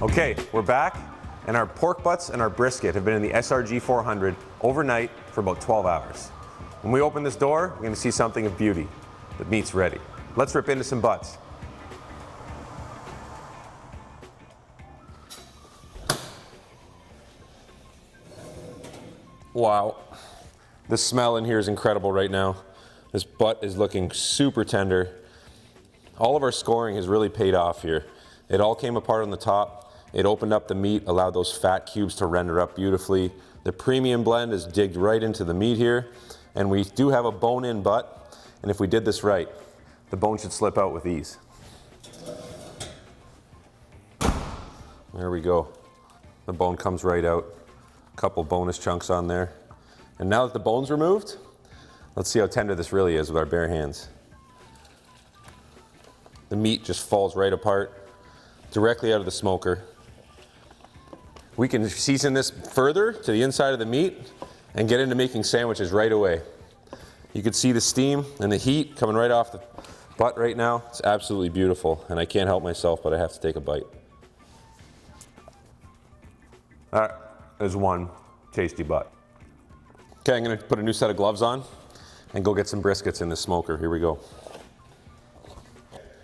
Okay, we're back, and our pork butts and our brisket have been in the SRG 400 overnight for about 12 hours. When we open this door, we're going to see something of beauty. The meat's ready. Let's rip into some butts. Wow, the smell in here is incredible right now. This butt is looking super tender. All of our scoring has really paid off here. It all came apart on the top. It opened up the meat, allowed those fat cubes to render up beautifully. The premium blend is digged right into the meat here. And we do have a bone-in butt. And if we did this right, the bone should slip out with ease. There we go. The bone comes right out. A couple bonus chunks on there. And now that the bone's removed, let's see how tender this really is with our bare hands. The meat just falls right apart, directly out of the smoker. We can season this further to the inside of the meat and get into making sandwiches right away. You can see the steam and the heat coming right off the butt right now. It's absolutely beautiful, and I can't help myself, but I have to take a bite. That is one tasty butt. Okay, I'm gonna put a new set of gloves on and go get some briskets in the smoker. Here we go.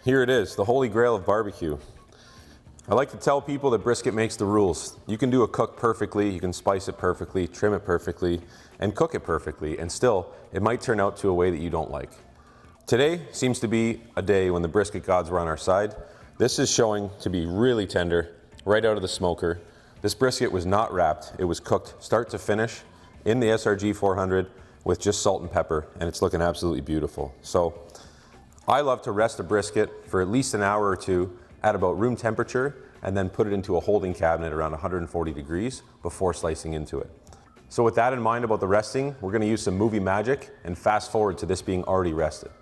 Here it is, the holy grail of barbecue. I like to tell people that brisket makes the rules. You can do a cook perfectly, you can spice it perfectly, trim it perfectly, and cook it perfectly, and still, it might turn out to a way that you don't like. Today seems to be a day when the brisket gods were on our side. This is showing to be really tender, right out of the smoker. This brisket was not wrapped, it was cooked start to finish in the SRG 400 with just salt and pepper, and it's looking absolutely beautiful. So, I love to rest a brisket for at least an hour or two at about room temperature and then put it into a holding cabinet around 140 degrees before slicing into it. So with that in mind about the resting, we're gonna use some movie magic and fast forward to this being already rested.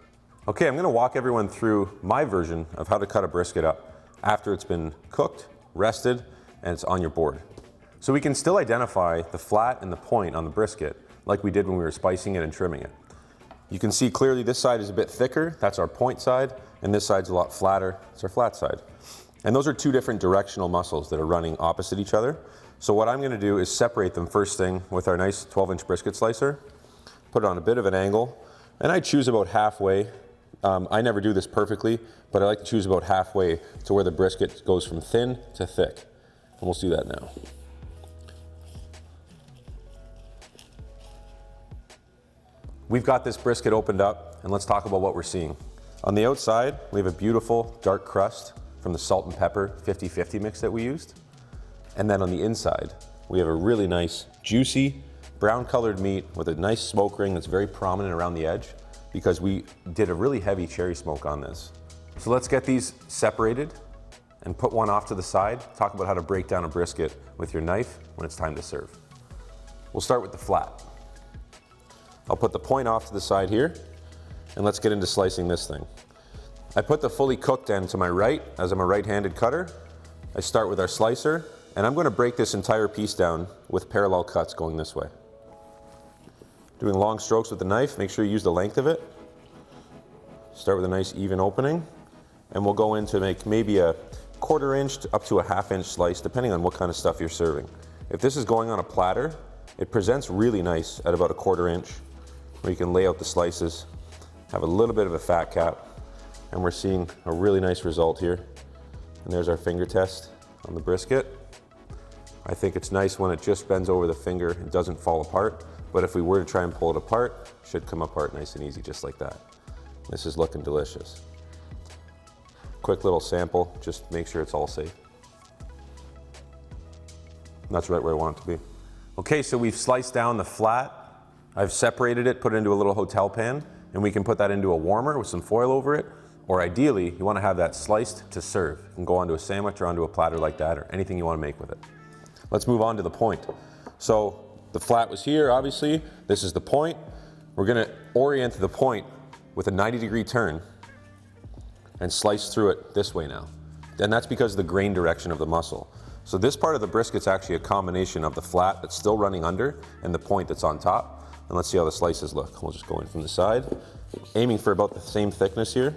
Okay, I'm gonna walk everyone through my version of how to cut a brisket up after it's been cooked, rested, and it's on your board. So we can still identify the flat and the point on the brisket like we did when we were spicing it and trimming it. You can see clearly this side is a bit thicker, that's our point side, and this side's a lot flatter, it's our flat side. And those are two different directional muscles that are running opposite each other. So what I'm gonna do is separate them first thing with our nice 12-inch brisket slicer, put it on a bit of an angle, and I choose about halfway. I never do this perfectly, but I like to choose about halfway to where the brisket goes from thin to thick. And we'll do that now. We've got this brisket opened up, and let's talk about what we're seeing. On the outside, we have a beautiful dark crust from the salt and pepper 50-50 mix that we used. And then on the inside, we have a really nice, juicy, brown colored meat with a nice smoke ring that's very prominent around the edge because we did a really heavy cherry smoke on this. So let's get these separated and put one off to the side. Talk about how to break down a brisket with your knife when it's time to serve. We'll start with the flat. I'll put the point off to the side here, and let's get into slicing this thing. I put the fully cooked end to my right, as I'm a right-handed cutter. I start with our slicer, and I'm going to break this entire piece down with parallel cuts going this way. Doing long strokes with the knife, make sure you use the length of it. Start with a nice even opening, and we'll go in to make maybe a 1/4 inch up to a 1/2 inch slice, depending on what kind of stuff you're serving. If this is going on a platter, it presents really nice at about a 1/4 inch, where you can lay out the slices, have a little bit of a fat cap, and we're seeing a really nice result here. And there's our finger test on the brisket. I think it's nice when it just bends over the finger and doesn't fall apart, but if we were to try and pull it apart, it should come apart nice and easy, just like that. This is looking delicious. Quick little sample, just make sure it's all safe. And that's right where I want it to be. Okay, so we've sliced down the flat. I've separated it, put it into a little hotel pan, and we can put that into a warmer with some foil over it, or ideally, you want to have that sliced to serve. It can go onto a sandwich or onto a platter like that, or anything you want to make with it. Let's move on to the point. So the flat was here, obviously. This is the point. We're going to orient the point with a 90-degree turn and slice through it this way now. And that's because of the grain direction of the muscle. So this part of the brisket's actually a combination of the flat that's still running under and the point that's on top. And let's see how the slices look. We'll just go in from the side, aiming for about the same thickness here.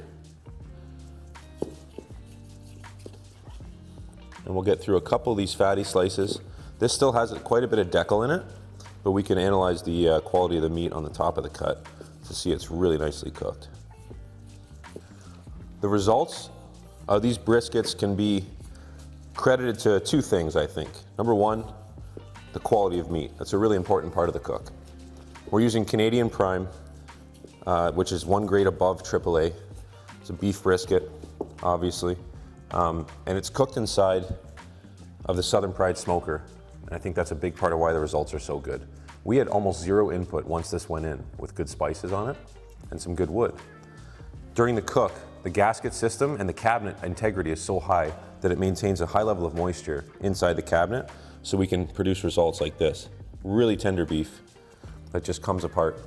and we'll get through a couple of these fatty slices. This still has quite a bit of decal in it, but we can analyze the quality of the meat on the top of the cut to see it's really nicely cooked. The results of these briskets can be credited to two things, I think. Number one, the quality of meat. That's a really important part of the cook. We're using Canadian Prime, which is 1 grade above AAA. It's a beef brisket, obviously, and it's cooked inside of the Southern Pride smoker, and I think that's a big part of why the results are so good. We had almost zero input once this went in, with good spices on it and some good wood. During the cook, the gasket system and the cabinet integrity is so high that it maintains a high level of moisture inside the cabinet, so we can produce results like this. Really tender beef that just comes apart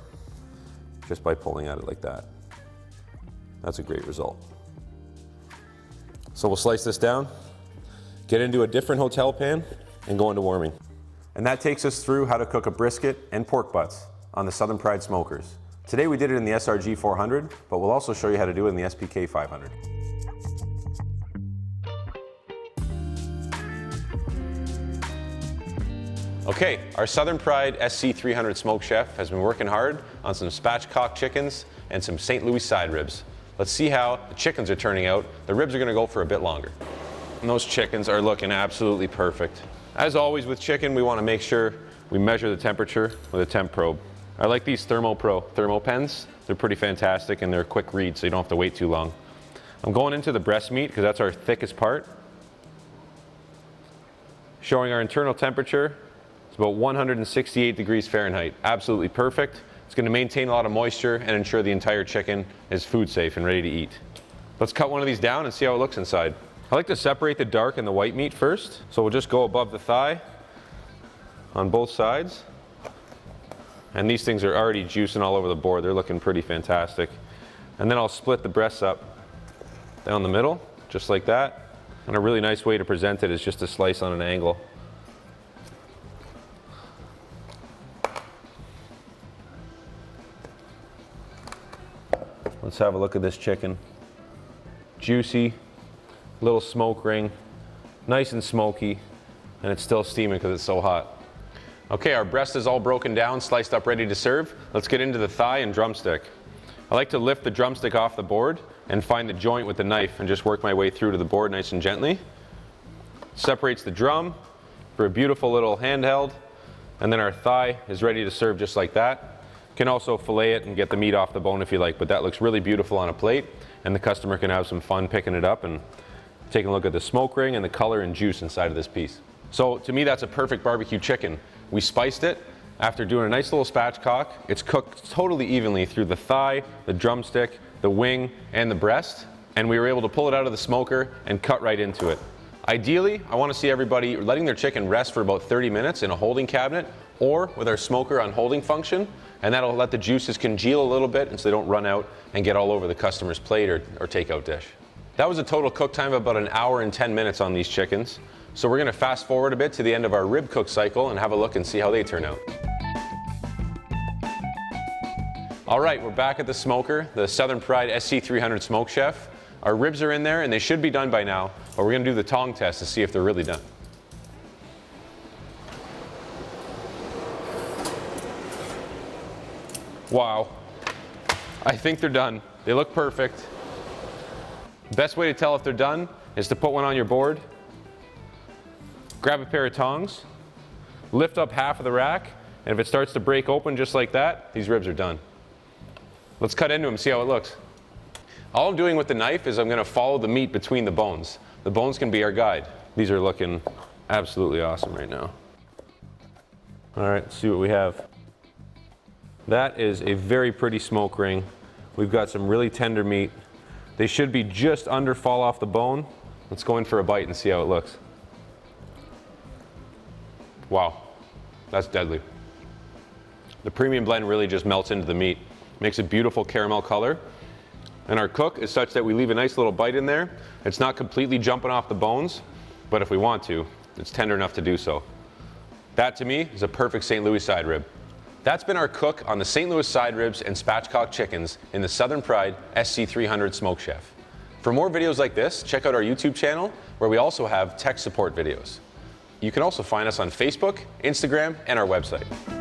just by pulling at it like that. That's a great result. So we'll slice this down, get into a different hotel pan, and go into warming. And that takes us through how to cook a brisket and pork butts on the Southern Pride smokers. Today we did it in the SRG 400, but we'll also show you how to do it in the SPK 500. Okay, our Southern Pride SC 300 smoke chef has been working hard on some spatchcock chickens and some St. Louis side ribs. Let's see how the chickens are turning out. The ribs are gonna go for a bit longer. And those chickens are looking absolutely perfect. As always with chicken, we wanna make sure we measure the temperature with a temp probe. I like these thermo pens. They're pretty fantastic and they're a quick read, so you don't have to wait too long. I'm going into the breast meat because that's our thickest part. Showing our internal temperature. It's about 168 degrees Fahrenheit. Absolutely perfect. It's going to maintain a lot of moisture and ensure the entire chicken is food safe and ready to eat. Let's cut one of these down and see how it looks inside. I like to separate the dark and the white meat first. So we'll just go above the thigh on both sides. And these things are already juicing all over the board. They're looking pretty fantastic. And then I'll split the breasts up down the middle, just like that. And a really nice way to present it is just to slice on an angle. Let's have a look at this chicken. Juicy, little smoke ring, nice and smoky, and it's still steaming because it's so hot. Okay, our breast is all broken down, sliced up, ready to serve. Let's get into the thigh and drumstick. I like to lift the drumstick off the board and find the joint with the knife and just work my way through to the board nice and gently. Separates the drum for a beautiful little handheld, and then our thigh is ready to serve just like that. Can also fillet it and get the meat off the bone if you like, but that looks really beautiful on a plate, and the customer can have some fun picking it up and taking a look at the smoke ring and the color and juice inside of this piece. So to me, that's a perfect barbecue chicken. We spiced it after doing a nice little spatchcock. It's cooked totally evenly through the thigh, the drumstick, the wing, and the breast, and we were able to pull it out of the smoker and cut right into it. Ideally, I want to see everybody letting their chicken rest for about 30 minutes in a holding cabinet or with our smoker on holding function, and that'll let the juices congeal a little bit and so they don't run out and get all over the customer's plate or takeout dish. That was a total cook time of about 1 hour and 10 minutes on these chickens. So we're gonna fast forward a bit to the end of our rib cook cycle and have a look and see how they turn out. All right, we're back at the smoker, the Southern Pride SC 300 Smoke Chef. Our ribs are in there and they should be done by now, but we're gonna do the tong test to see if they're really done. Wow, I think they're done. They look perfect. Best way to tell if they're done is to put one on your board, grab a pair of tongs, lift up half of the rack, and if it starts to break open just like that, these ribs are done. Let's cut into them, see how it looks. All I'm doing with the knife is I'm gonna follow the meat between the bones. The bones can be our guide. These are looking absolutely awesome right now. All right, let's see what we have. That is a very pretty smoke ring. We've got some really tender meat. They should be just under fall off the bone. Let's go in for a bite and see how it looks. Wow, that's deadly. The premium blend really just melts into the meat. Makes a beautiful caramel color. And our cook is such that we leave a nice little bite in there. It's not completely jumping off the bones, but if we want to, it's tender enough to do so. That to me is a perfect St. Louis side rib. That's been our cook on the St. Louis side ribs and spatchcock chickens in the Southern Pride SC 300 Smoke Chef. For more videos like this, check out our YouTube channel, where we also have tech support videos. You can also find us on Facebook, Instagram, and our website.